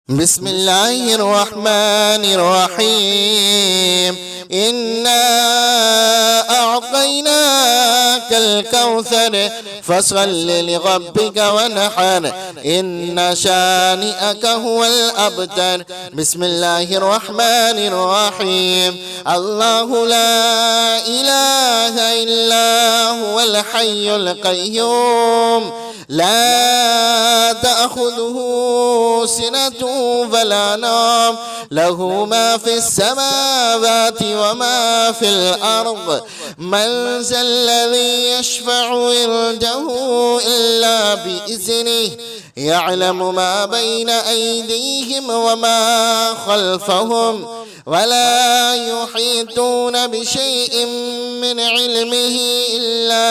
بسم الله الرحمن الرحيم إنا أعطيناك الكوثر فصل لربك ونحر إن شانئك هو الأبتر. بسم الله الرحمن الرحيم الله لا إله إلا هو الحي القيوم لا تأخذه سنة ولا نوم له ما في السماوات وما في الأرض من ذا الذي يشفع عنده إلا بإذنه يعلم ما بين أيديهم وما خلفهم ولا يحيطون بشيء من علمه إلا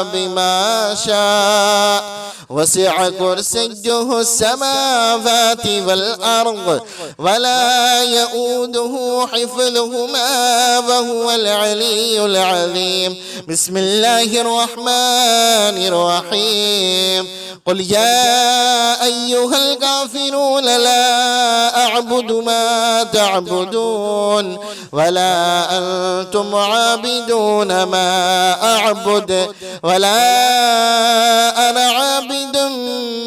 بما شاء وسع كرسيه السماوات والأرض ولا يؤوده حفظهما وهو العلي العظيم. بسم الله الرحمن الرحيم قل يا أيها الكافرون لا أعبد ما تعبدون ولا أنتم عابدون ما أعبد ولا أنا عابد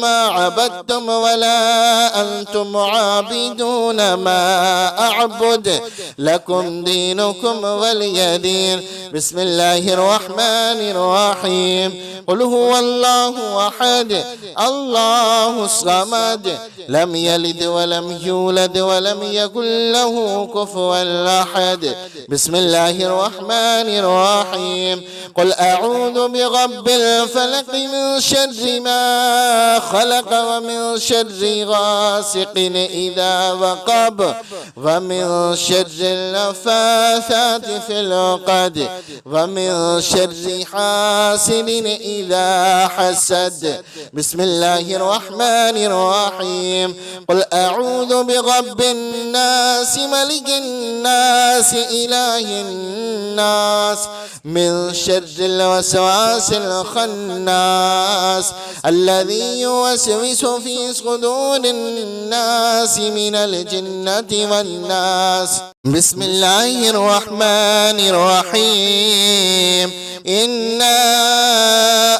ما عبدتم ولا أنتم عابدون ما أعبد لكم دينكم ولي دين. بسم الله الرحمن الرحيم قل هو الله أحد الله الصمد لم يلد ولم يولد ولم يكن له كفوا أحد. بسم الله الرحمن الرحيم قل أعوذ برب الفلق من شر ما خلق ومن شر غاسق إذا وقب ومن شر النفاثات في العقد ومن شر حاسد إذا حسد. بسم الله الرحمن الرحيم قل أعوذ برب الناس ملك الناس إله الناس من شر الوسواس الخناس الذي يوسوس في صدور الناس من الجنة والناس. بسم الله الرحمن الرحيم إنا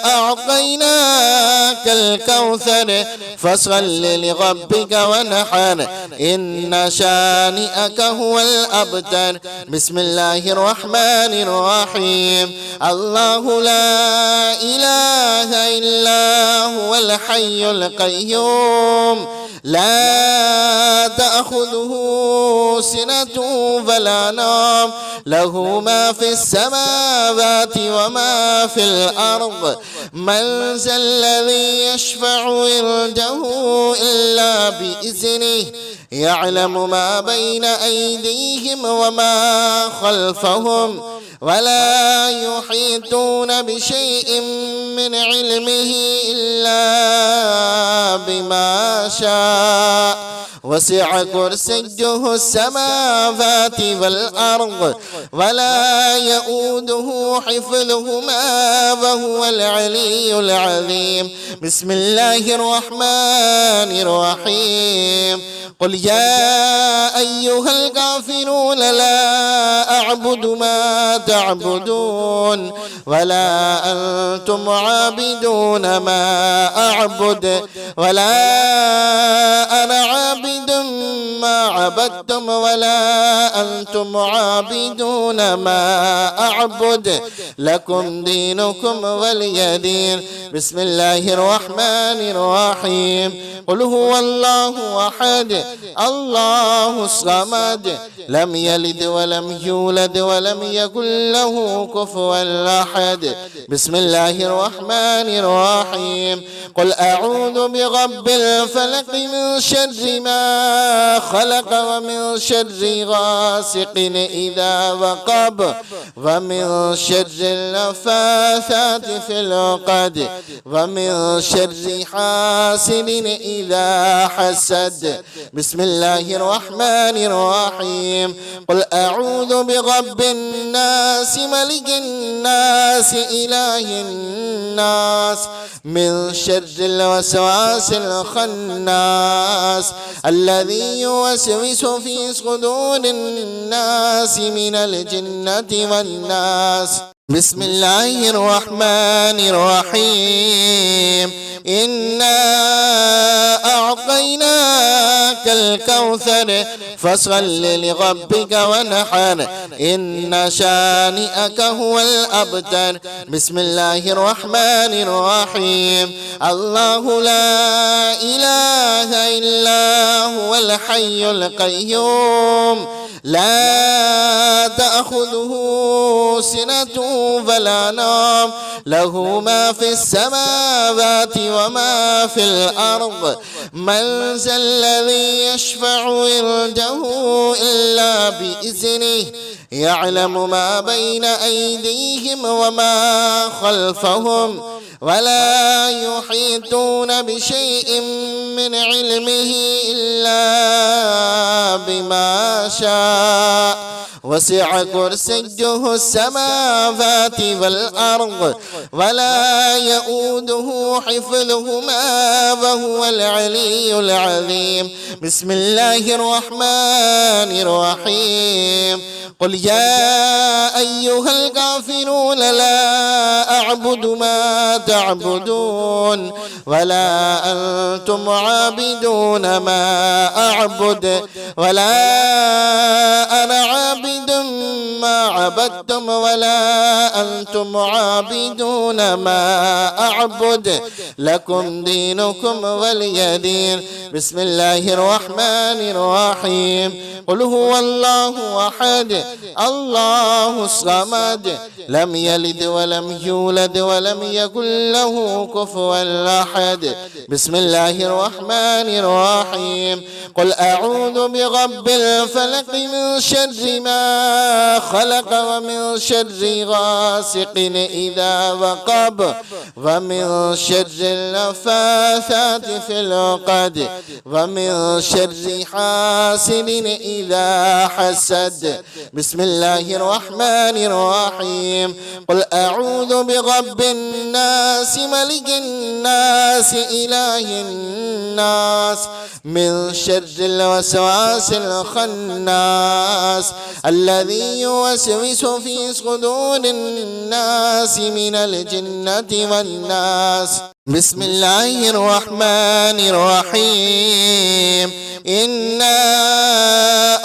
أعطيناك الكوثر فصل لربك ونحر إن شانئك هو الأبتر. بسم الله الرحمن الرحيم الله لا إله إلا هو الحي القيوم لا تأخذه سنة ولا نوم له ما في السماوات وما في الأرض من ذا الذي يشفع عنده إلا بإذنه يعلم ما بين أيديهم وما خلفهم ولا يحيطون بشيء من علمه إلا بما شاء وسع كرسيه السماوات والأرض ولا يؤوده حفظهما وهو العلي العظيم. بسم الله الرحمن الرحيم قل يا أيها الكافرون لا أعبد ما تعبدون ولا أنتم عابدون ما أعبد ولا أنا عابد ما عبدتم ولا أنتم عابدون ما أعبد لكم دينكم ولي دين. بسم الله الرحمن الرحيم قل هو الله أحد الله الصمد لم يلد ولم يولد ولم يكن له كفوا أحد. بسم الله الرحمن الرحيم قل أعوذ برب الفلق من شر ما خلق ومن شر غاسق إذا وقب ومن شر النفاثات في العقد ومن شر حاسد إذا حسد. بسم الله الرحمن الرحيم قل أعوذ برب الناس ملك الناس إله الناس من شر الوسواس الخناس الذي يوسوس في صدور الناس من الجنة والناس بسم الله الرحمن الرحيم إنا أعطيناك الكوثر فصل لربك ونحر إن شانئك هو الأبتر بسم الله الرحمن الرحيم الله لا إله إلا هو الحي القيوم لا تأخذه سنة ولا نوم له ما في السماوات وما في الأرض من ذا الذي يشفع عنده إلا بإذنه يعلم ما بين أيديهم وما خلفهم ولا يحيطون بشيء من علمه إلا بما شاء وسع كرسيه السماوات والأرض ولا يؤوده حفظهما وهو العلي العظيم بسم الله الرحمن الرحيم قل يا أيها الكافرون لا أعبد ما تعبدون ولا أنتم عابدون ما أعبد ولا أنا عابد ما عبدتم ولا أنتم عابدون ما أعبد لكم دينكم ولي دين بسم الله الرحمن الرحيم قل هو الله أحد الله الصمد لم يلد ولم يولد ولم يكن له كفوا أحد بسم الله الرحمن الرحيم قل أعوذ برب الفلق من شر ما خلق ومن شر غاسق إذا وقب ومن شر النفاثات في العقد ومن شر حاسد إذا حسد بسم الله الرحمن الرحيم قل أعوذ برب الناس ملك الناس إله الناس من شر الوسواس الخناس الذي يوسوس في صدور الناس من الجنة والناس بسم الله الرحمن الرحيم إنا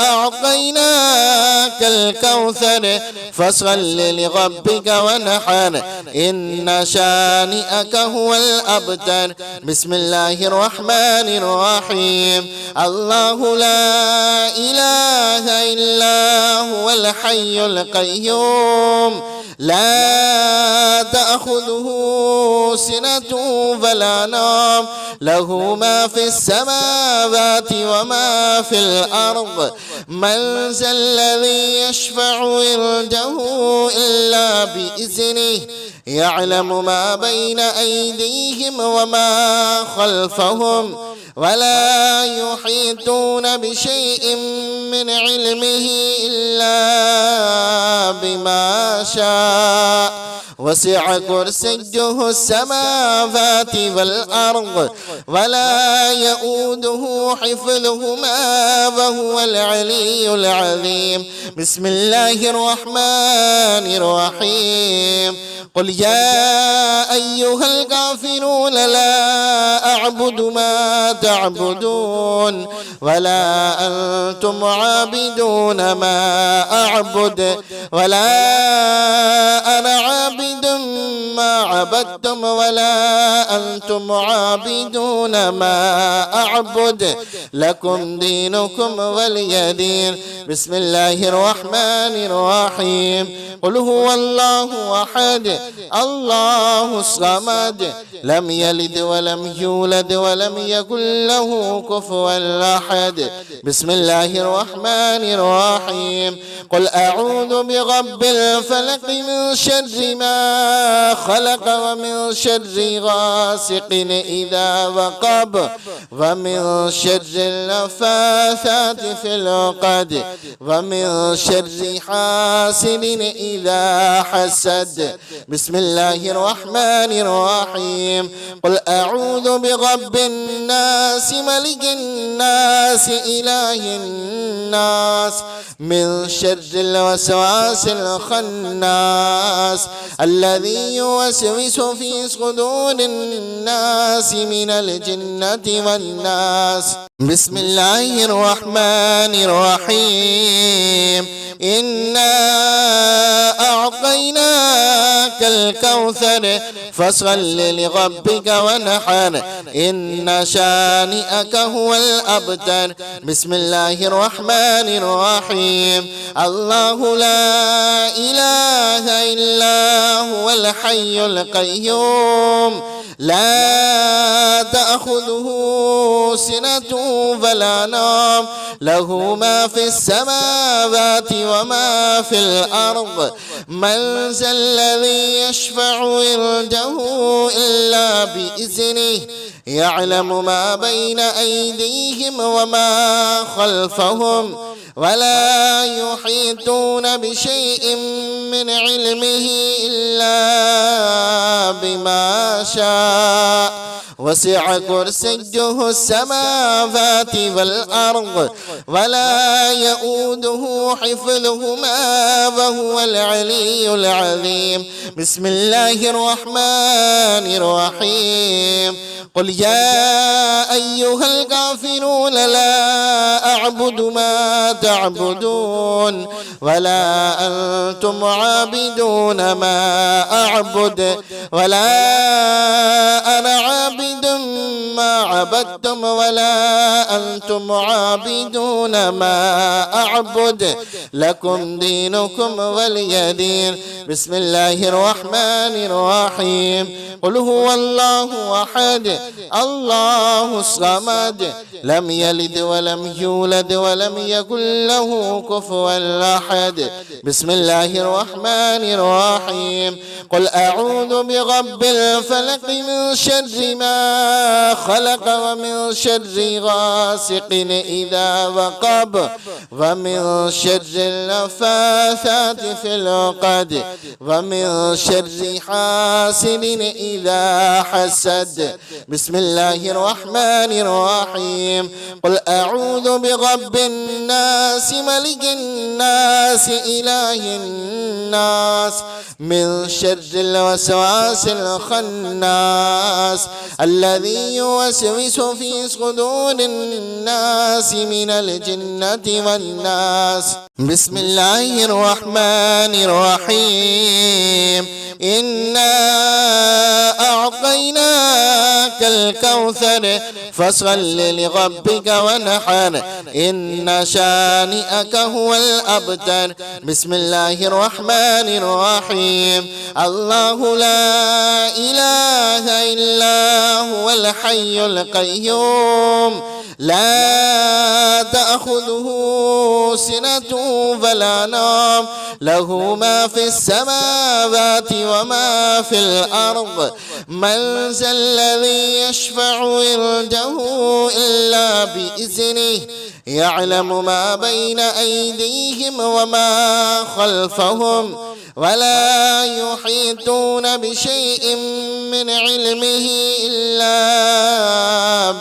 أعطيناك الكوثر فصل لربك ونحر إن شانئك هو الأبتر بسم الله الرحمن الرحيم الله لا إله إلا هو الحي القيوم لا تأخذه سنة ولا نوم له ما في السماوات وما في الأرض من ذا الذي يشفع عنده إلا بإذنه يعلم ما بين أيديهم وما خلفهم ولا يحيطون بشيء من علمه إلا بما شاء وسع كرسيه السماوات والأرض ولا يؤوده حفظهما وهو العلي العظيم بسم الله الرحمن الرحيم قل يا أيها الكافرون لا أعبد ما تعبدون ولا أنتم عابدون ما أعبد ولا أنا عابد ما عبدتم ولا أنتم عابدون ما أعبد لكم دينكم ولي دين بسم الله الرحمن الرحيم قل هو الله أحد الله الصمد لم يلد ولم يولد ولم يكن له كفوا أحد بسم الله الرحمن الرحيم قل أعوذ برب الفلق من شر ما خلق ومن شر غاسق إذا وقب ومن شر النفاثات في العقد ومن شر حاسد إذا حسد. بسم الله الرحمن الرحيم. قل أعوذ برب الناس ملك الناس إله الناس من شر الوسواس الخناس الذي يوسوس في صدور الناس من الجنة والناس. بسم الله الرحمن الرحيم. إنا أعطيناك الكوثر فصل لربك ونحر إن شانئك هو الأبتر. بسم الله الرحمن الرحيم. الله لا إله إلا هو الحي القيوم لا تأخذه سنة ولا نوم له ما في السماوات وما في الأرض من ذا الذي يشفع عنده إلا بإذنه يعلم ما بين أيديهم وما خلفهم ولا يحيطون بشيء من علمه إلا بما شاء وسع كرسيه السماوات والأرض ولا يؤوده حفظهما وهو العلي العظيم. بسم الله الرحمن الرحيم. قل يا أيها الكافرون لا أعبد ما تعبدون ولا أنتم عابدون ما أعبد. أعبد ولا أنا عابد ما عبدتم ولا أنتم عابدون ما أعبد لكم دينكم ولي دين. بسم الله الرحمن الرحيم. قل هو الله أحد الله الصمد لم يلد ولم يولد ولم يكن له كفوا أحد. بسم الله الرحمن الرحيم. قل أعوذ برب الفلق من شر ما خلق ومن شر غاسق إذا وقب ومن شر النفاثات في العقد ومن شر حاسد إذا حسد. بسم الله الرحمن الرحيم. قل أعوذ برب الناس ملك الناس إله الناس من شر الوسواس الخناس الذي يوسوس في صدور الناس من الجنة والناس. بسم الله الرحمن الرحيم. إنا أعطيناك الكوثر فصل لربك ونحر إن شانئك هو الأبتر. بسم الله الرحمن الرحيم. الله لا إله إلا هو الحي القيوم لا تأخذه سنة ولا نوم له ما في السماوات وما في الأرض من ذا الذي يشفع عنده إلا بإذنه يعلم ما بين أيديهم وما خلفهم ولا يحيطون بشيء من علمه إلا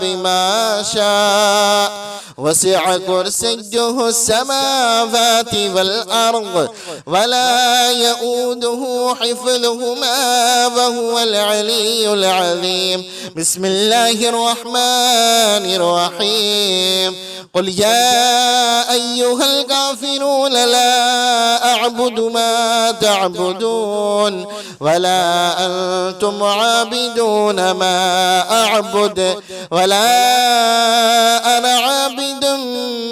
بما شاء وسع كرسيه السماوات والأرض ولا يؤوده حفظهما وهو العلي العظيم. بسم الله الرحمن الرحيم. قل يا أيها الكافرون لا أعبد ما تعبدون ولا أنتم عابدون ما أعبد ولا أنا عابد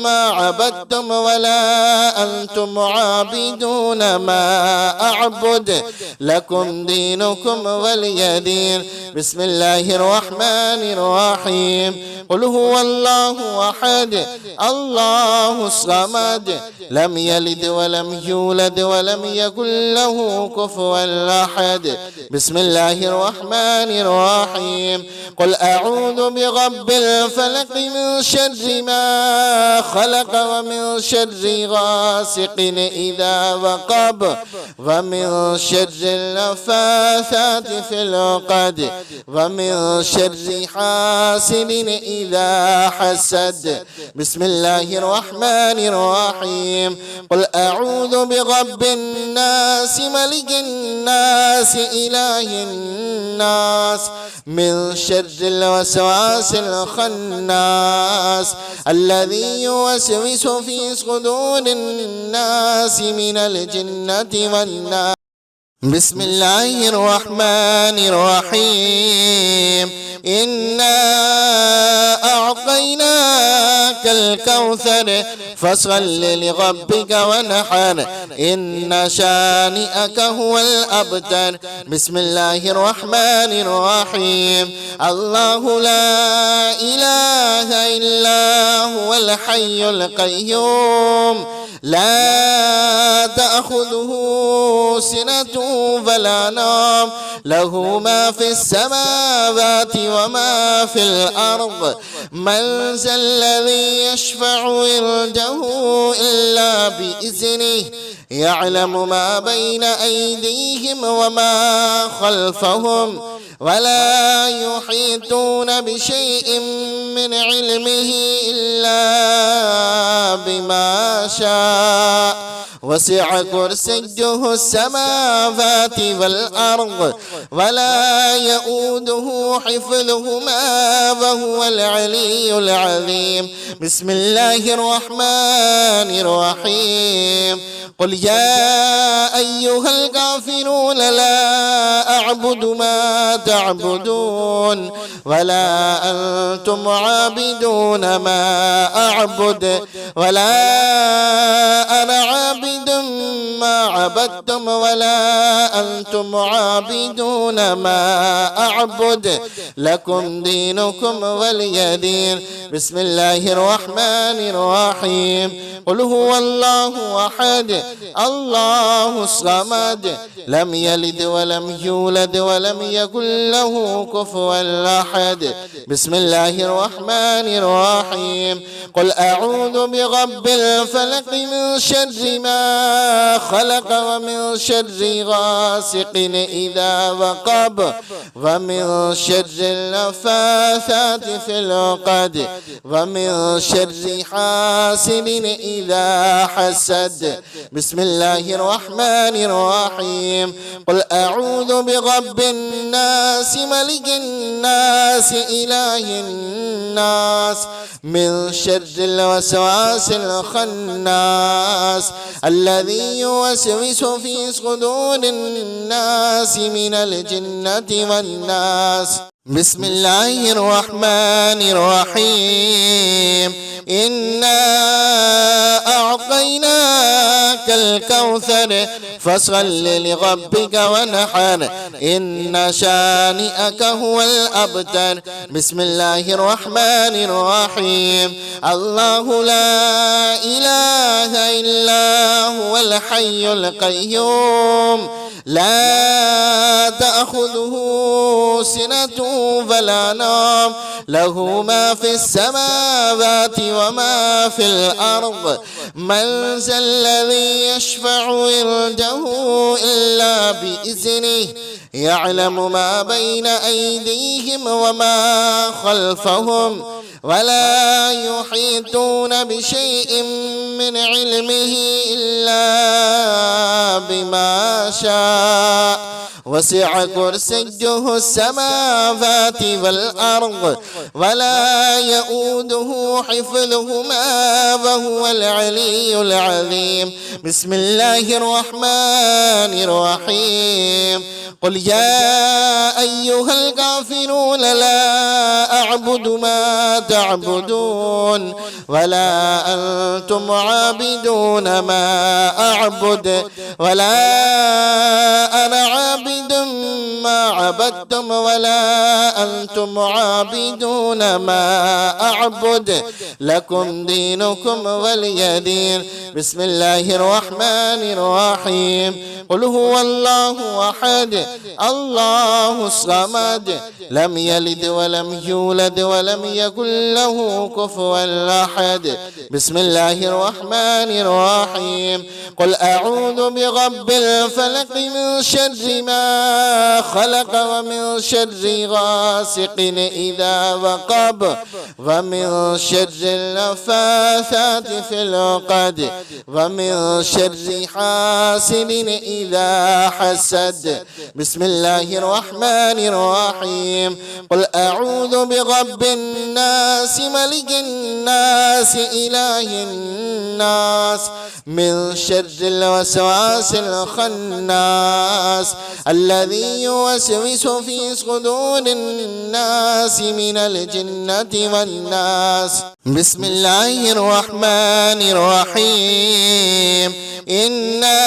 ما عبدتم ولا أنتم عابدون ما أعبد لكم دينكم ولي دين. بسم الله الرحمن الرحيم. قل هو الله أحد الله الصمد لم يلد ولم يولد ولم يكن له كفوا أحد. بسم الله الرحمن الرحيم. قل أعوذ برب الفلق من شر ما خلق ومن شر غاسق إذا وقب ومن شر النفاثات في العقد ومن شر حاسد إذا حسد. بسم الله الرحمن الرحيم. قل أعوذ برب الناس ملك الناس إله الناس من شر الوسواس الخناس الذي يوسوس في صدور الناس من الجنة والناس. بسم الله الرحمن الرحيم. إنا أعطيناك الكوثر فصل لربك ونحر إن شانئك هو الأبتر. بسم الله الرحمن الرحيم. الله لا إله إلا هو الحي القيوم لا تأخذه سنة ولا نوم له ما في السماوات وما في الأرض. من ذا الذي يشفع عنده إلا بإذنه يعلم ما بين أيديهم وما خلفهم ولا يحيطون بشيء من علمه إلا بما شاء وسع كرسيه السماوات والأرض ولا يؤوده حفظهما وهو العلي العظيم. بسم الله الرحمن الرحيم. قل يا أيها الكافرون لا أعبد ما تعبدون ولا أنتم عابدون ما أعبد ولا أنا عابد ما عبدتم ولا أنتم عابدون ما أعبد لكم دينكم ولي دين. بسم الله الرحمن الرحيم. قل هو الله أحد الله الصمد لم يلد ولم يولد ولم يكن له كفوا أحد. بسم الله الرحمن الرحيم. قل أعوذ برب الفلق من شر ما خلق ومن شر غاسق إذا وقب ومن شر النفاثات في العقد ومن شر حاسد إذا حسد. بسم الله الرحمن الرحيم. قل أعوذ برب الناس ملك الناس إله الناس من شر الوسواس الخناس الذي يوسوس في صدور الناس من الجنة والناس. بسم الله الرحمن الرحيم. إنا أعطيناك الكوثر فصل لربك ونحر إن شانئك هو الأبتر. بسم الله الرحمن الرحيم. الله لا إله إلا هو الحي القيوم لا تأخذه سنة ولا نوم له ما في السماوات وما في الأرض. من ذا الذي يشفع عنده إلا بإذنه يعلم ما بين أيديهم وما خلفهم ولا يحيطون بشيء من علمه إلا بما شاء وسع كرسيه السماوات والأرض ولا يؤوده حفظهما وهو العلي العظيم. بسم الله الرحمن الرحيم. قل يا أيها الكافرون لا أعبد ما تعبدون ولا أنتم عابدون ما أعبد ولا أنا عابد ما عبدتم ولا أنتم عابدون ما أعبد لكم دينكم ولي دين. بسم الله الرحمن الرحيم. قل هو الله أحد الله الصمد لم يلد ولم يولد ولم يكن له كفوا أحد. بسم الله الرحمن الرحيم. قل أعوذ برب الفلق من شر ما خلق ومن شر غاسق إذا وقب ومن شر النفاثات في العقد ومن شر حاسد إذا حسد. بسم الله الرحمن الرحيم. قل أعوذ برب الناس ملك الناس إله الناس من شر الوسواس الخناس الذي يوسوس في صدور الناس من الجنة والناس. بسم الله الرحمن الرحيم. إنا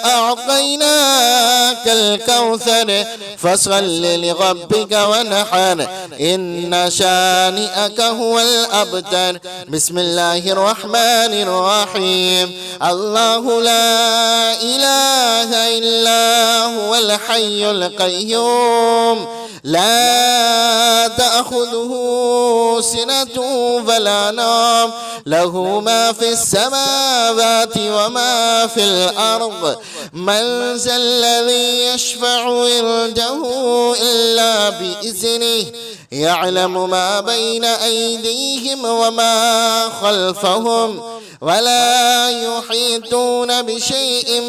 أعطيناك الكوثر فصل لربك ونحر إن شانئك هو الأبتر. بسم الله الرحمن الرحيم. الله لا إله إلا هو الحي القيوم لا تأخذه سنة ولا نوم له ما في السماوات وما في الأرض من ذا الذي يشفع عنده إلا بإذنه يعلم ما بين أيديهم وما خلفهم ولا يحيطون بشيء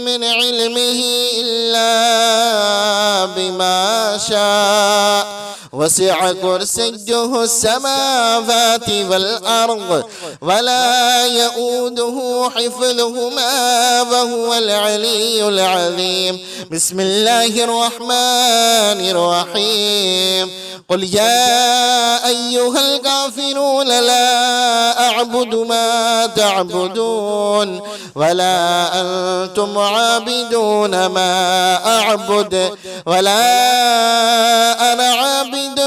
من علمه إلا بما شاء وسع كرسيه السماوات والأرض ولا يؤوده حفظهما وهو العلي العظيم. بسم الله الرحمن الرحيم. قل يا أيها الكافرون لا أعبد ما تعبدون ولا أنتم عابدون ما أعبد ولا أنا عابد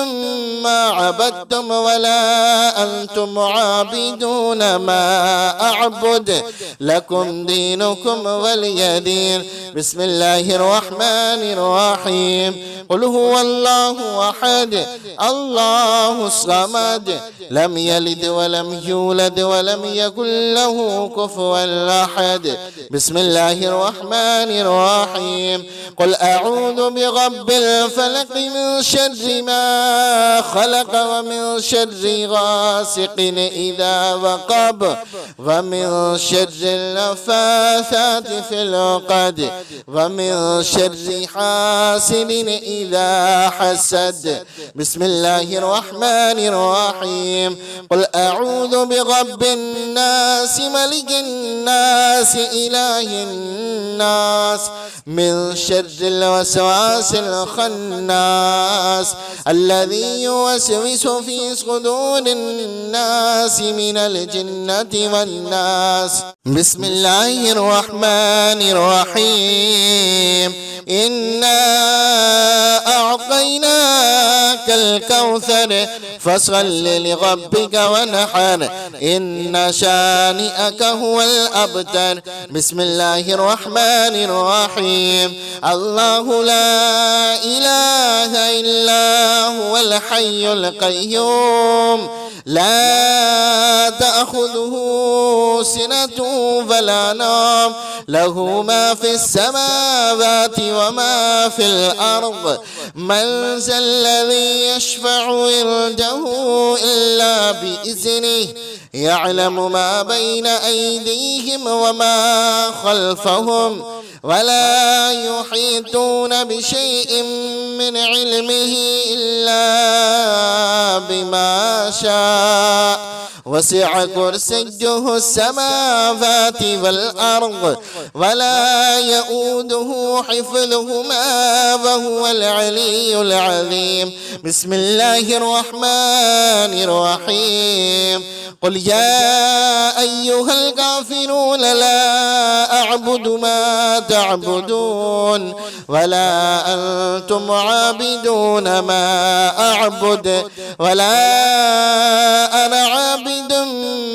ما عبدتم ولا أنتم عابدون ما أعبد لكم دينكم ولي دين. بسم الله الرحمن الرحيم. قل هو الله أحد الله الصمد لم يلد ولم يولد ولم يكن له كفوا أحد. بسم الله الرحمن الرحيم. قل أعوذ برب الفلق من شر ما خلق ومن شر غاسق إذا وقب ومن شر النفاثات في العقد ومن شر حاسد إذا حسد. بسم الله الرحمن الرحيم. قل أعوذ برب الناس ملك الناس إله الناس من شر الوسواس الخناس الذي يوسوس في صدور الناس من الجنة والناس. بسم الله الرحمن الرحيم. إنا أعطيناك الكوثر فصل لربك ونحر إن شانئك هو الأبتر. بسم الله الرحمن الرحيم. الله لا إله إلا هو الحي القيوم لا تأخذه سنة ولا نوم له ما في السماوات وما في الأرض من ذا الذي يشفع عنده إلا بإذنه يعلم ما بين أيديهم وما خلفهم ولا يحيطون بشيء من علمه إلا بما شاء وسع كرسيه السماوات والأرض ولا يؤوده حفظهما وهو العلي العظيم. بسم الله الرحمن الرحيم. قل يا أيها الكافرون لا أعبد ما تعبدون ولا أنتم عابدون ما أعبد ولا أنا عابد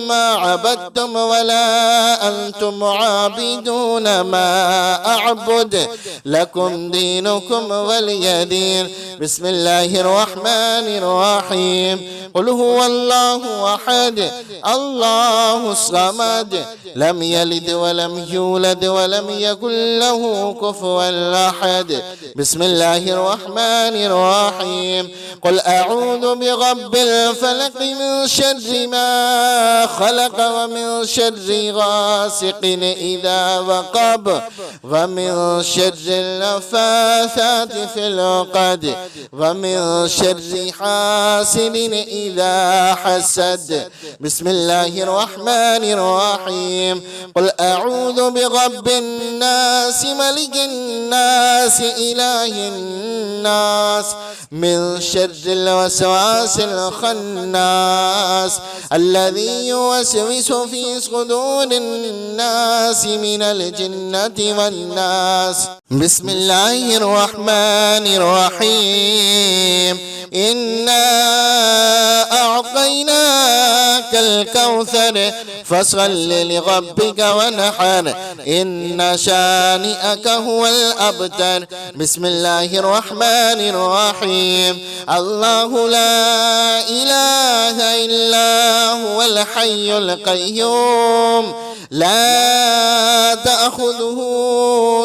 ما عبدتم ولا أنتم عابدون ما أعبد لكم دينكم ولي دين. بسم الله الرحمن الرحيم. قل هو الله أحد الله الصمد لم يلد ولم يولد ولم يكن له كفوا أحد. بسم الله الرحمن الرحيم. قل أعوذ برب الفلق من شر ما خلق ومن شر غاسق إذا وقب ومن شر النفاثات في العقد ومن شر حاسد إذا حسد. بسم الله الرحمن الرحيم. قل أعوذ برب الناس ملك الناس إله الناس من شر الوسواس الخناس الذي يوسوس في صدور الناس من الجنة والناس. بسم الله الرحمن الرحيم. إنا أعطيناك الكوثر فصل لربك ونحر إن شانئك هو الأبتر. بسم الله الرحمن الرحيم. الله لا إله إلا هو الحي القيوم لا تأخذه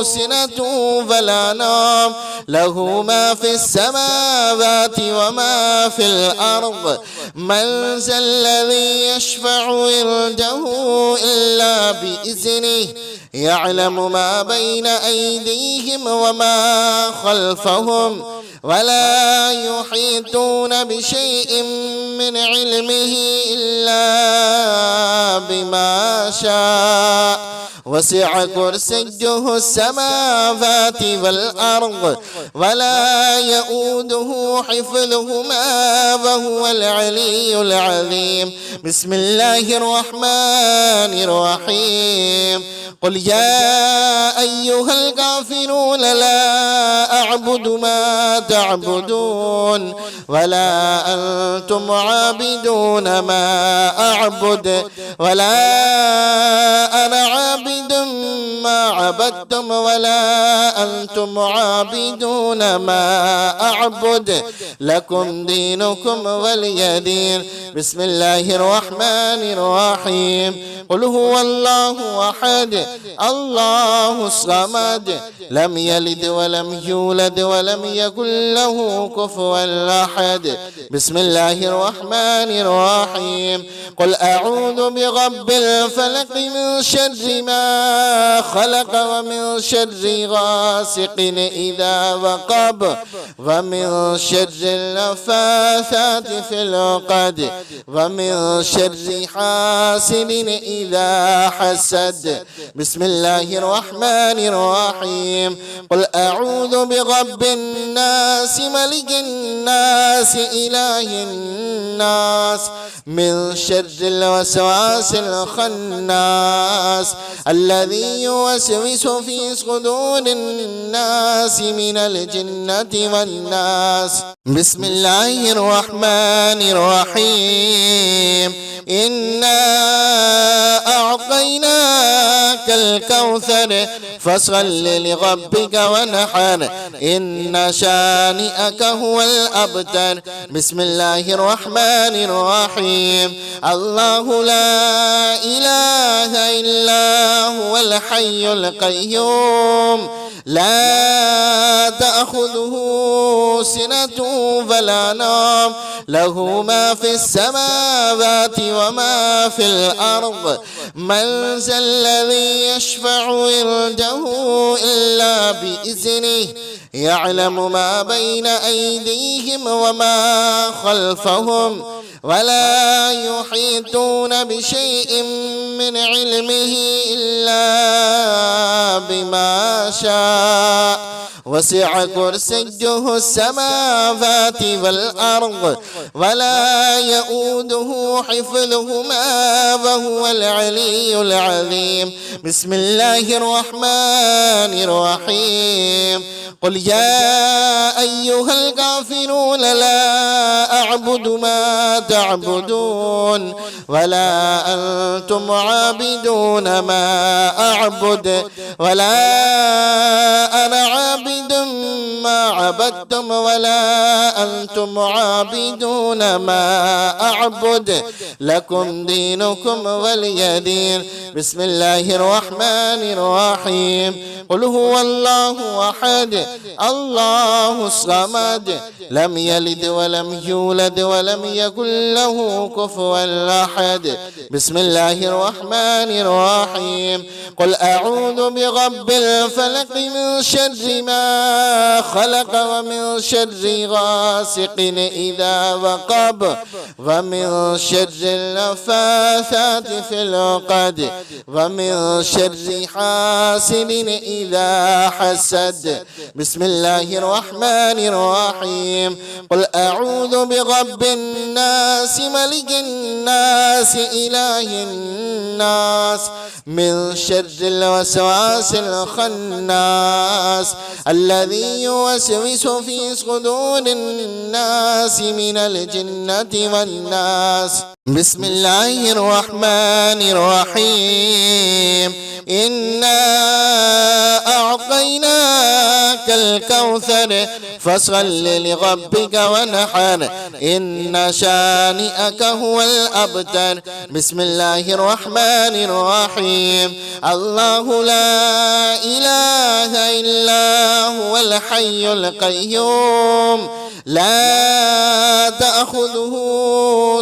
سنة ولا نوم له ما في السماوات وما في الأرض من ذا الذي يشفع عنده إلا بإذنه يعلم ما بين أيديهم وما خلفهم ولا يحيطون بشيء من علمه إلا بما شاء وسع كرسيه السماوات والأرض ولا يؤوده حفظهما وهو العلي العظيم. بسم الله الرحمن الرحيم. قل يا أيها الكافرون لا أعبد ما تعبدون ولا أنتم عابدون ما أعبد ولا أنا عابد ما عبدتم ولا أنتم عابدون ما أعبد لكم دينكم ولي دين. بسم الله الرحمن الرحيم. قل هو الله أحد الله الصمد لم يلد ولم يولد ولم يكن له كفوا أحد. بسم الله الرحمن الرحيم. قل أعوذ برب الفلق من شر ما خلق ومن شر غاسق إذا وقب ومن شر النفاثات في العقد ومن شر حاسد إذا حسد. بسم الله الرحمن الرحيم. قل أعوذ برب الناس ملك الناس إله الناس من شر الوسواس الخناس الذي يوسوس في صدور الناس من الجنة والناس. بسم الله الرحمن الرحيم. إنا أعطيناك الكوثر فصل لربك ونحر إن شانئك هو الأبتر. بسم الله الرحمن الرحيم. الله لا إله إلا هو الحي القيوم لا تأخذه سنة ولا نوم له ما في السماوات وما في الأرض من ذا الذي يشفع عنده إلا بإذنه يعلم ما بين أيديهم وما خلفهم ولا يحيطون بشيء من علمه إلا بما شاء وسع كرسيه السماوات والأرض ولا يؤوده حفظهما وهو العلي العظيم. بسم الله الرحمن الرحيم. قل يا أيها الكافرون لا أعبد ما تعبدون ولا أنتم عابدون ما أعبد ولا أنا عابد ما عبدتم ولا أنتم عابدون ما أعبد لكم دينكم ولي دين. بسم الله الرحمن الرحيم. قل هو الله أحد الله الصمد لم يلد ولم يولد ولم يكن له كفوا أحد. بسم الله الرحمن الرحيم. قل أعوذ برب الفلق من شر ما خلق ومن شر غاسق إذا وقب ومن شر النفاثات في العقد ومن شر حاسد إذا حسد. بسم الله الرحمن الرحيم. قل أعوذ برب الناس ملك الناس إله الناس من شر الوسواس الخناس الذي يوسوس في صدور الناس من الجنة والناس. بسم الله الرحمن الرحيم. إنا أعطيناك الكوثر فصل لربك ونحر إن شانئك هو الأبتر. بسم الله الرحمن الرحيم. الله لا إله إلا هو الحي القيوم لا تأخذه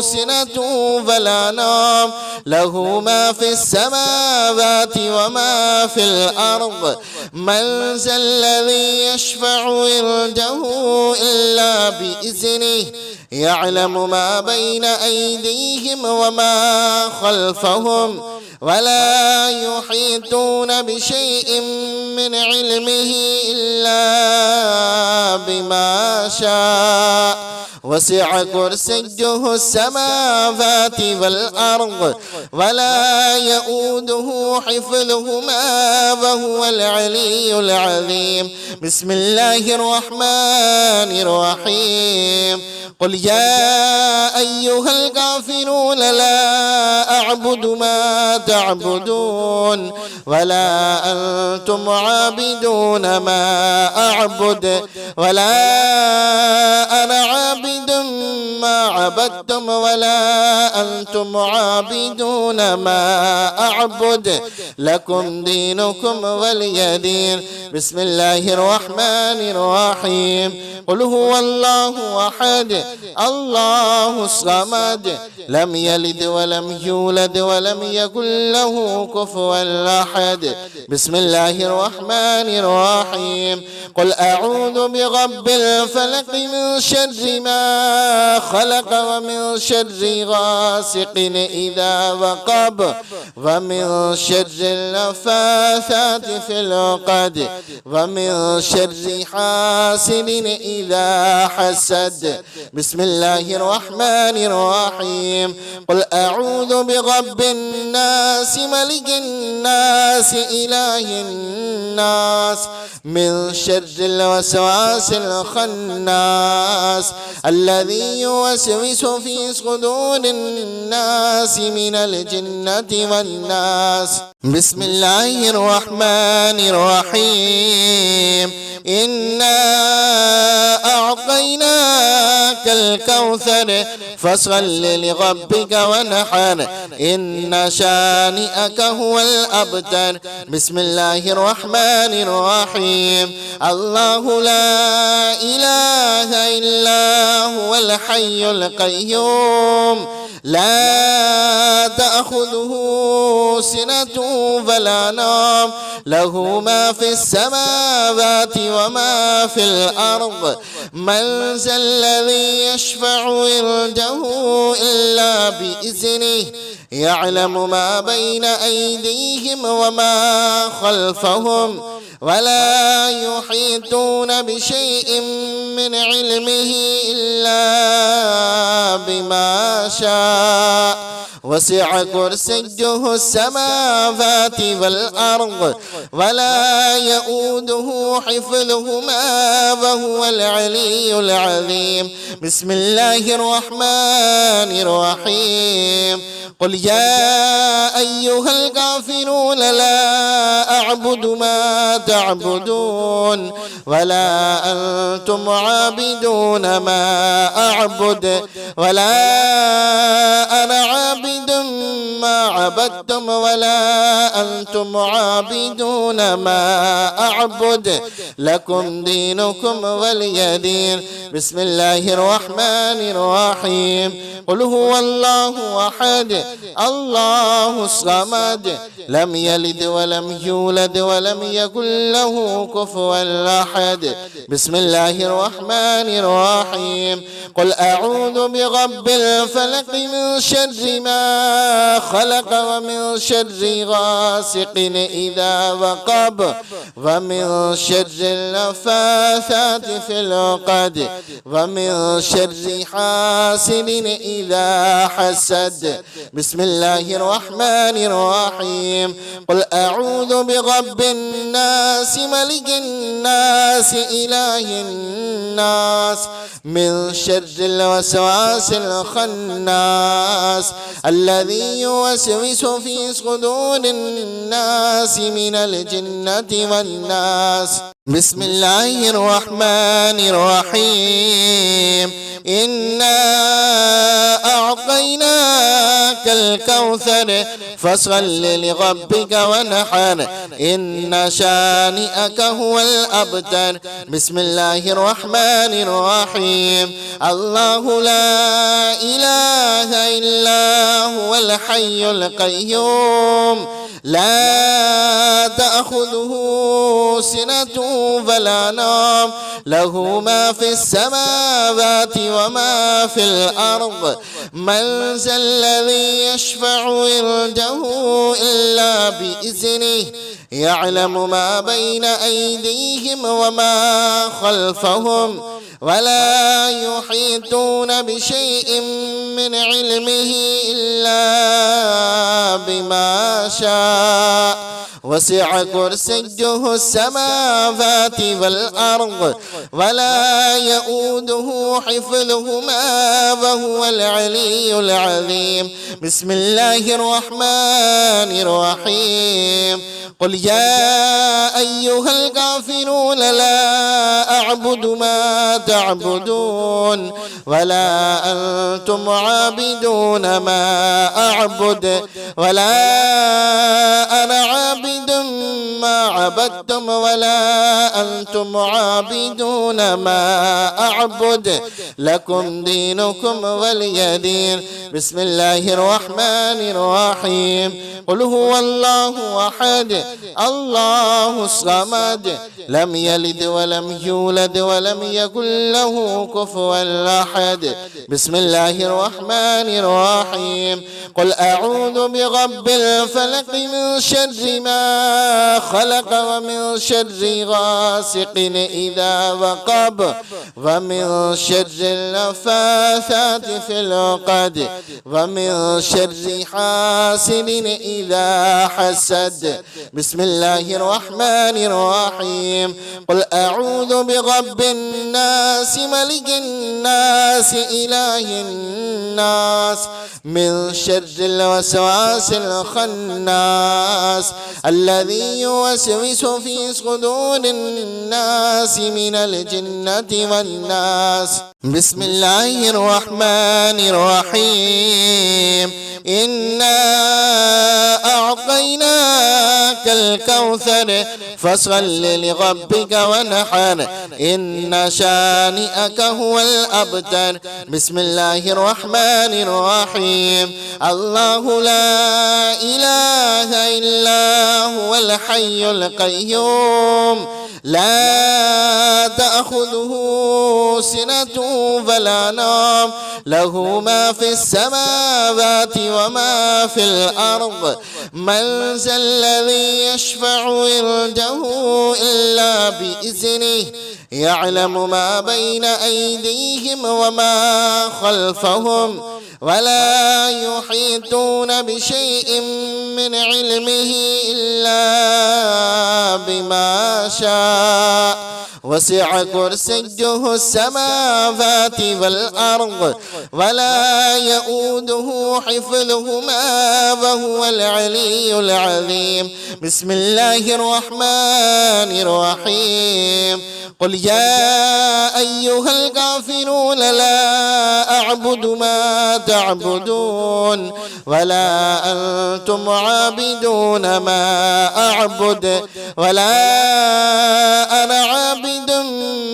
سنة ولا نوم له ما في السماوات وما في الأرض من ذا الذي يشفع عنده إلا بإذنه يعلم ما بين أيديهم وما خلفهم ولا يحيطون بشيء من علمه إلا بما شاء وسع كرسيه السماوات والأرض ولا يؤوده حفظهما وهو العلي العظيم. بسم الله الرحمن الرحيم. قل يا أيها الكافرون لا أعبد ما تعبدون ولا أنتم عابدون ما أعبد ولا أنا عابد ما عبدتم ولا أنتم عابدون ما أعبد لكم دينكم ولي دين. بسم الله الرحمن الرحيم. قل هو الله أحد الله الصمد لم يلد ولم يولد ولم يكن له كفوا أحد. بسم الله الرحمن الرحيم. قل أعوذ برب الفلق من شر ما خلق ومن شر غاسق إذا وقب ومن شر النفاثات في العقد ومن شر حاسد إذا حسد. بسم الله الرحمن الرحيم. قل أعوذ برب الناس ملك الناس إله الناس من شر الوسواس الخناس الذي يوسوس في صدور الناس من الجنة والناس. بسم الله الرحمن الرحيم. إنا أعطيناك الكوثر فصل لربك ونحر إن شانئك هو الأبتر. بسم الله الرحمن الرحيم. الرحيم. الله لا إله إلا هو الحي القيوم لا تأخذه سنة ولا نوم له ما في السماوات وما في الأرض من ذا الذي يشفع عنده إلا بإذنه يعلم ما بين أيديهم وما خلفهم ولا يحيطون بشيء من علمه إلا بما شاء وسع كرسيه السماوات والأرض ولا يؤوده حفظهما وهو العلي العظيم. بسم الله الرحمن الرحيم. قل يا أيها الكافرون لا أعبد ما تعبدون ولا أنتم عابدون ما أعبد ولا أنا عابد ما عبدتم ولا أنتم عابدون ما أعبد لكم دينكم ولي دين. بسم الله الرحمن الرحيم. قل هو الله أحد الله الصمد لم يلد ولم يولد ولم يكن له كفوا أحد. بسم الله الرحمن الرحيم. قل أعوذ برب الفلق من شر ما خلق ومن شر غاسق إذا وقب ومن شر النفاثات في العقد ومن شر حاسد إذا حسد. بسم الله الرحمن الرحيم. قل أعوذ برب الناس ملك الناس إله الناس من شر الوسواس الخناس الذي يوسوس في صدور الناس من الجنة والناس. بسم الله الرحمن الرحيم. إنا أعطيناك الكوثر فصل لربك ونحر إن شانئك هو الأبتر. بسم الله الرحمن الرحيم. الله لا إله إلا هو الحي القيوم لا تأخذه سنة ولا نوم له ما في السماوات وما في الأرض من ذا الذي يشفع عنده إلا بإذنه يعلم ما بين أيديهم وما خلفهم ولا يحيطون بشيء من علمه إلا بما شاء وسع كرسيه السماوات والأرض ولا يؤوده حفظهما وهو العلي العظيم. بسم الله الرحمن الرحيم. قل يا أيها الكافرون لا أعبد ما تعبدون ولا أنتم عابدون ما أعبد ولا أنا عابد ما عبدتم ولا أنتم عابدون ما أعبد لكم دينكم ولي دين. بسم الله الرحمن الرحيم. قل هو الله أحد الله الصمد لم يلد ولم يولد ولم يكن له كفوا أحد. بسم الله الرحمن الرحيم. قل أعوذ برب الفلق من شر ما خلق ومن شر غاسق إذا وقب ومن شر النفاثات في العقد ومن شر حاسد إذا حسد. بسم الله الرحمن الرحيم. قل أعوذ برب الناس ملك الناس إله الناس من شر الوسواس الخناس الذي يوسوس في صدور الناس من الجنة والناس. بسم الله الرحمن الرحيم. إنا أعطيناك الكوثر فصل لربك وانحر إن شانئك هو الأبتر. بسم الله الرحمن الرحيم. الله لا إله إلا هو الحي القيوم لا تأخذه سنة ولا نوم له ما في السماوات وما في الأرض من ذا الذي يشفع عنده إلا بإذنه يعلم ما بين أيديهم وما خلفهم ولا يحيطون بشيء من علمه إلا بما شاء وسع كرسيه السماوات والأرض ولا يؤوده حفظهما وهو العلي العظيم. بسم الله الرحمن الرحيم. قل يا أيها الكافرون لا أعبد ما تعبدون ولا أنتم عابدون ما أعبد ولا أنا عابد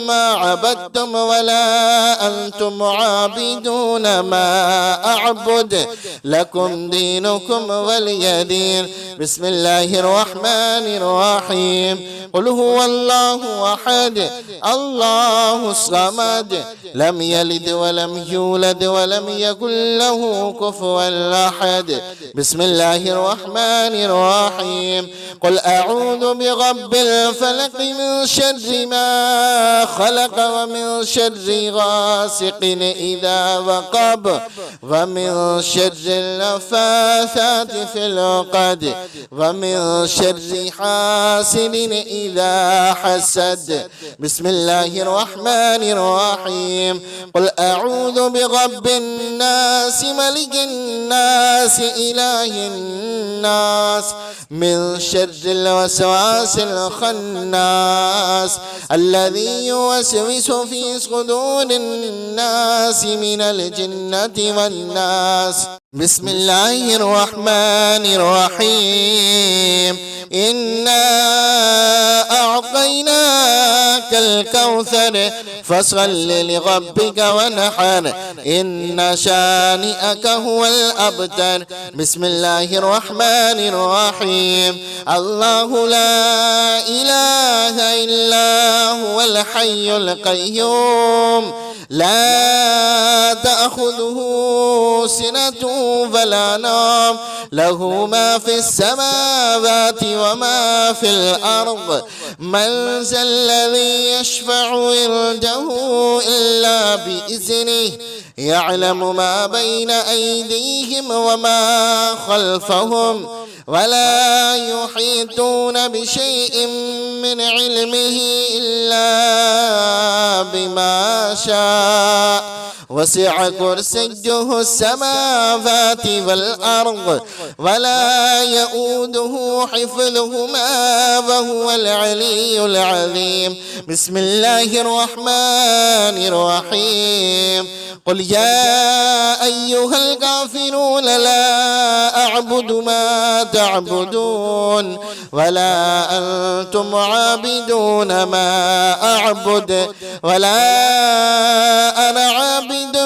ما عبدتم ولا أنتم عابدون ما أعبد لكم دينكم ولي دين. بسم الله الرحمن الرحيم. قل هو الله أحد الله الصمد لم يلد ولم يولد ولم يكن له كفوا أحد. بسم الله الرحمن الرحيم. قل أعوذ برب الفلق من شر ما خلق ومن شر غاسق إذا وقب ومن شر النفاثات في العقد ومن شر حاسد إذا حسد. بسم الله الرحمن الرحيم. قل أعوذ برب الناس ملك الناس إله الناس من شر الوسواس الخناس الذي يوسوس في صدور الناس من الجنة والناس. بسم الله الرحمن الرحيم. إنا أعطيناك الكوثر فصل لربك وانحر إن شانئك هو الأبتر. بسم الله الرحمن الرحيم. الله لا إله إلا هو الحي القيوم لا تأخذه سنة ولا نوم له ما في السماوات وما في الأرض من ذا الذي يشفع عنده إلا بإذنه يعلم ما بين أيديهم وما خلفهم ولا يحيطون بشيء من علمه إلا بما شاء وسع كرسيه السماوات والأرض ولا يؤوده حفظهما وهو العلي العظيم. بسم الله الرحمن الرحيم. قل يا أيها الكافرون لا أعبد ما تعبدون ولا أنتم عابدون ما أعبد ولا أنا عابد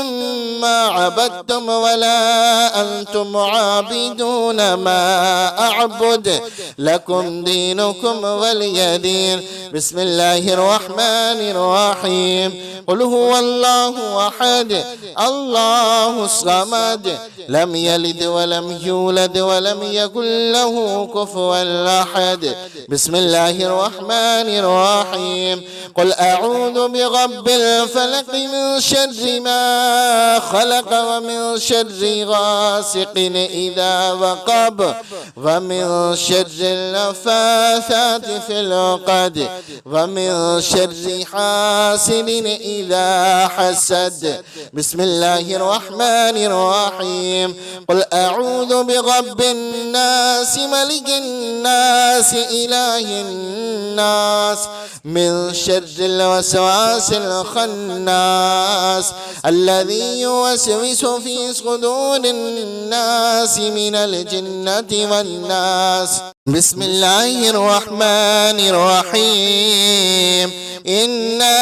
ما عبدتم ولا أنتم عابدون ما أعبد لكم دينكم ولي دين. بسم الله الرحمن الرحيم. قل هو الله أحد الله الصمد لم يلد ولم يولد ولم يكن له كفوا أحد. بسم الله الرحمن الرحيم. قل أعوذ برب الفلق من شر ما خلق ومن شر غاسق إذا وقب ومن شر النفاثات في العقد ومن شر حاسد إذا حسد. بسم الله الرحمن الرحيم. قل أعوذ برب الناس ملك الناس إله الناس من شر الوسواس الخناس الذي يوسوس في صدور الناس من الجنة والناس. بسم الله الرحمن الرحيم إنا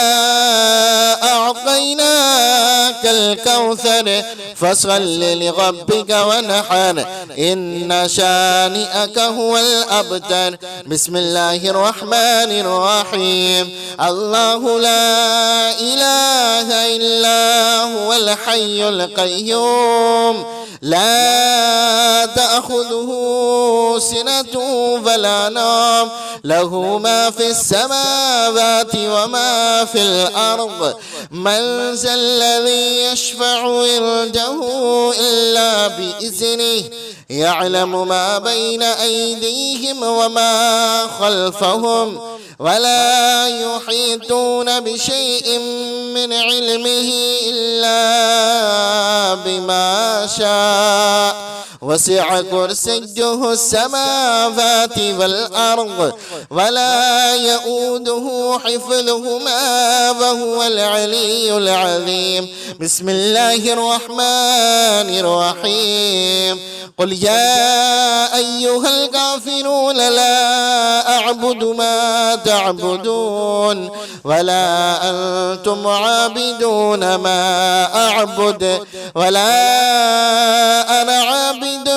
أعطيناك الكوثر فصل لربك ونحر إن شانئك هو الأبتر. بسم الله الرحمن الرحيم الله لا إله إلا هو الحي القيوم لا تأخذه سنة ولا نوم له ما في السماوات وما في الأرض من ذا الذي يشفع عنده إلا بإذنه يعلم ما بين أيديهم وما خلفهم ولا يحيطون بشيء من علمه إلا بما شاء وسع كرسيه السماوات والأرض ولا يؤوده حفظهما وهو العلي العظيم. بسم الله الرحمن الرحيم قل يا أيها الكافرون لا أعبد ما تعبدون ولا أنتم عابدون ما أعبد ولا أنا عابد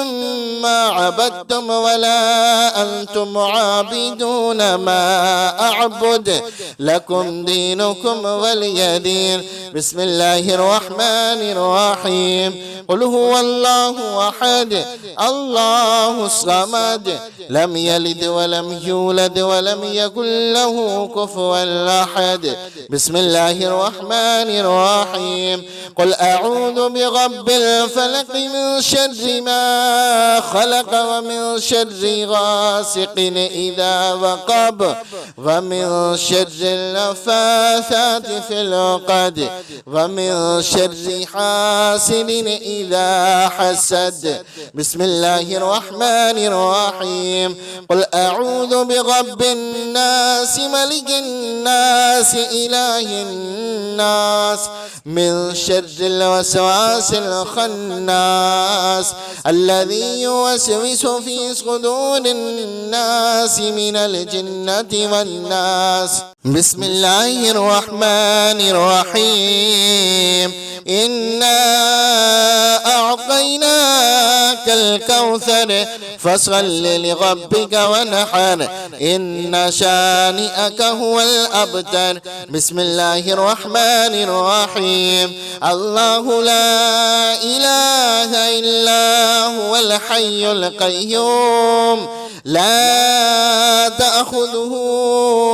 ما عبدتم ولا أنتم عابدون ما أعبد لكم دينكم ولي دين. بسم الله الرحمن الرحيم قل هو الله أحد الله الصمد لم يلد ولم يولد ولم يكن له كفوا أحد. بسم الله الرحمن الرحيم قل أعوذ برب الفلق من شر ما خلق ومن شر غاسق إذا وقب ومن شر النفاثات في العقد ومن شر حاسد إذا حسد. بسم الله الرحمن الرحيم قل أعوذ برب الناس ملك الناس إله الناس من شر الوسواس الخناس الذي يوسوس في صدور الناس من الجنة والناس. بسم الله الرحمن الرحيم إنا أعطيناك الكوثر فصل لربك ونحر إن شانئك هو الأبتر. بسم الله الرحمن الرحيم الله لا إله إلا هو الحي القيوم لا تأخذه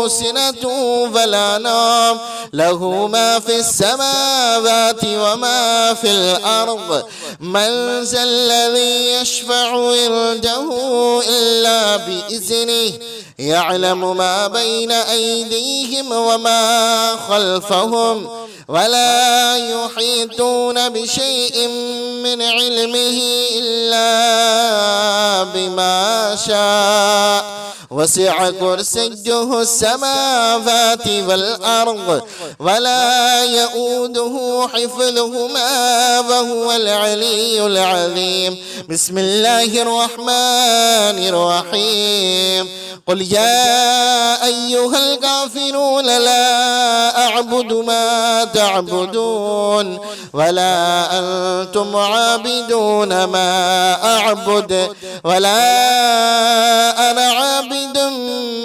سنة ولا نوم له ما في السماوات وما في الأرض من ذا الذي يشفع عنده إلا بإذنه يعلم ما بين أيديهم وما خلفهم ولا يحيطون بشيء من علمه إلا بما شاء وسع كرسيه السماوات والأرض ولا يؤوده حفظهما وهو العلي العظيم. بسم الله الرحمن الرحيم قل يا أيها الكافرون لا أعبد ما تعبدون ولا أنتم عابدون ما أعبد ولا أنا عابد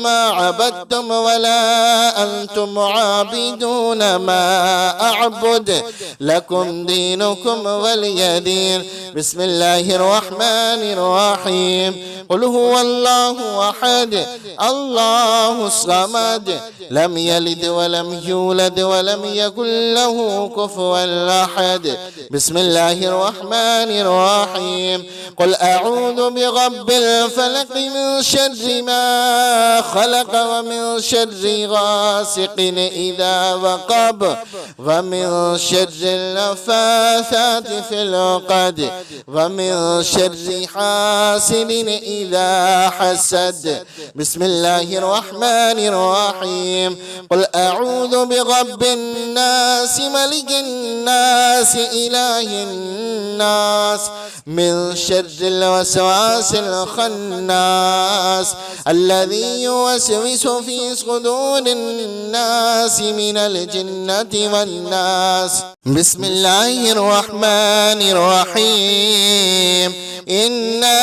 ما عبدتم ولا أنتم عابدون ما أعبد لكم دينكم ولي دين. بسم الله الرحمن الرحيم قل هو الله أحد الله الصمد لم يلد ولم يولد ولم يكن له كفوا أحد. بسم الله الرحمن الرحيم قل أعوذ برب الفلق من شر ما خلق ومن شر غاسق إذا وقب ومن شر النفاثات في العقد ومن شر حاسد إذا حسد. بسم الله الرحمن الرحيم قل أعوذ برب الناس ملك الناس إله الناس من شر الوسواس الخناس الذي يوسوس في صدور الناس من الجنة والناس. بسم الله الرحمن الرحيم. إنا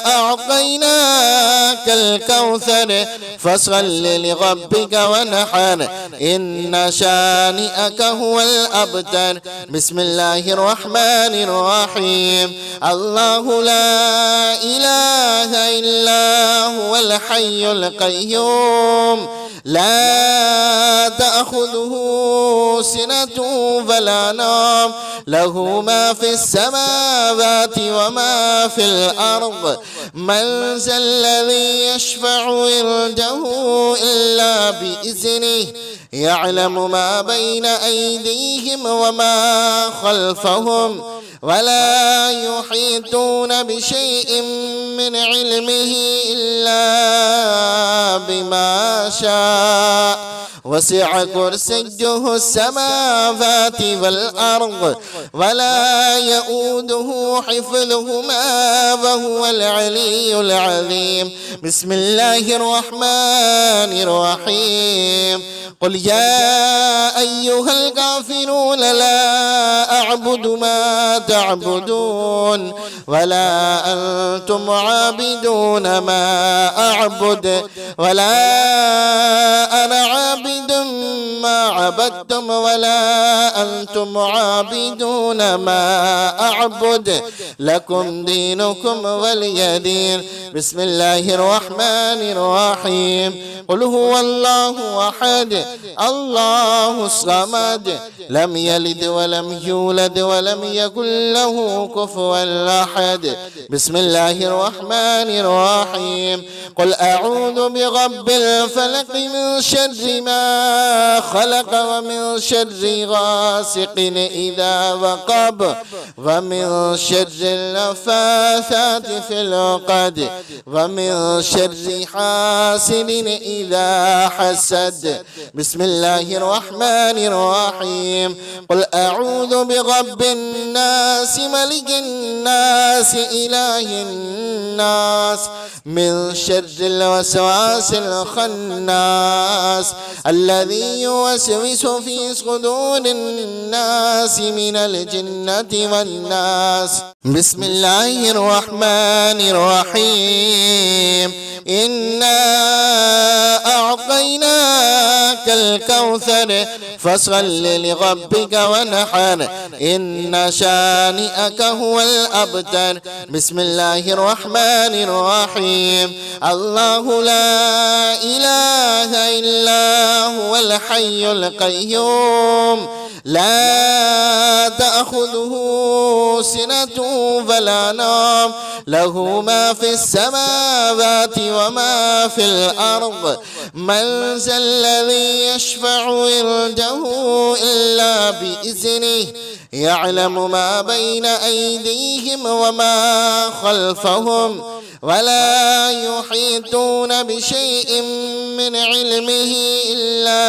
أعطيناك الكوثر فصل لربك ونحر إن شانئك هو الأبتر. بسم الله الرحمن الرحيم. الله لا إله إلا هو الحي القيوم لا تأخذه سنة ولا نوم له ما في السماوات وما في الأرض من ذا الذي يشفع عنده إلا بإذنه يعلم ما بين أيديهم وما خلفهم ولا يحيطون بشيء من علمه إلا بما شاء وسع كرسيه السماوات والأرض ولا يؤوده حفظهما وهو العلي العظيم. بسم الله الرحمن الرحيم. قل يا أيها الكافرون لا أعبد ما تعبدون ولا أنتم عابدون ما أعبد ولا أنا عابد ما عبدتم ولا أنتم عابدون ما أعبد لكم دينكم ولي دين. بسم الله الرحمن الرحيم. قل هو الله أحد الله الصمد لم يلد ولم يولد ولم يكن له كفوا أحد. بسم الله الرحمن الرحيم. قل أعوذ برب الفلق من شر ما خلق ومن شر غاسق إذا وقب ومن شر النفاثات في العقد ومن شر حاسد إذا حسد. بسم الله الرحمن الرحيم. قل أعوذ برب الناس ملك الناس إله الناس من شر الوسواس الخناس الذي يوسوس في صدور الناس من الجنة والناس. بسم الله الرحمن الرحيم. إنا أعطيناك الكوثر فصل لربك ونحر إن شانئك هو الأبتر. بسم الله الرحمن الرحيم. الله لا إله إلا هو الحي القيوم لا تأخذه سنة ولا نوم له ما في السماوات وما في الأرض من ذا الذي يشفع عنده إلا بإذنه يعلم ما بين أيديهم وما خلفهم ولا يحيطون بشيء من علمه إلا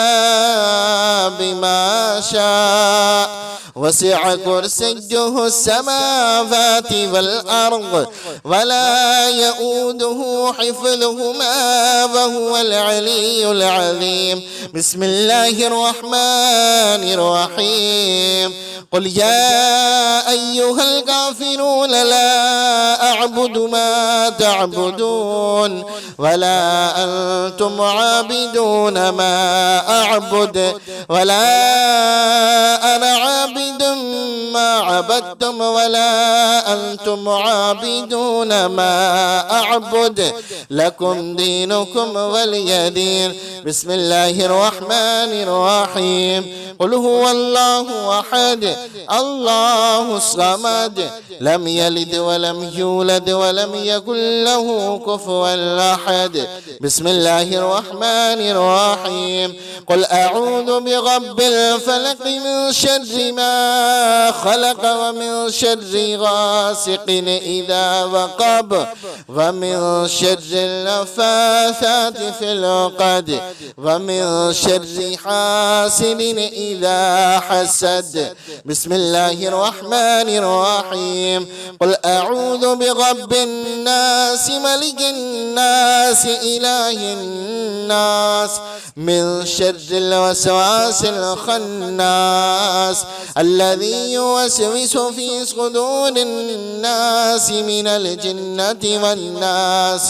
بما شاء وسع كرسيه السماوات والأرض ولا يؤوده حفظهما وهو العلي العظيم. بسم الله الرحمن الرحيم. قل يا أيها الكافرون لا أعبد ما تعبدون ولا أنتم عابدون ما أعبد ولا أنا عابد ما عبدتم ولا أنتم عابدون ما أعبد لكم دينكم ولي دين. بسم الله الرحمن الرحيم. قل هو الله أحد الله الصمد لم يلد ولم يولد ولم يكن له كفوا أحد. بسم الله الرحمن الرحيم. قل أعوذ برب الفلق من شر ما خلق ومن شر غاسق إذا وقب ومن شر النفاثات في العقد ومن شر حاسد إذا حسد. بسم الله الرحمن الرحيم. قل أعوذ برب الناس ملك الناس إله الناس من شر الوسواس الخناس الذي يوسوس في صدور الناس من الجنة والناس.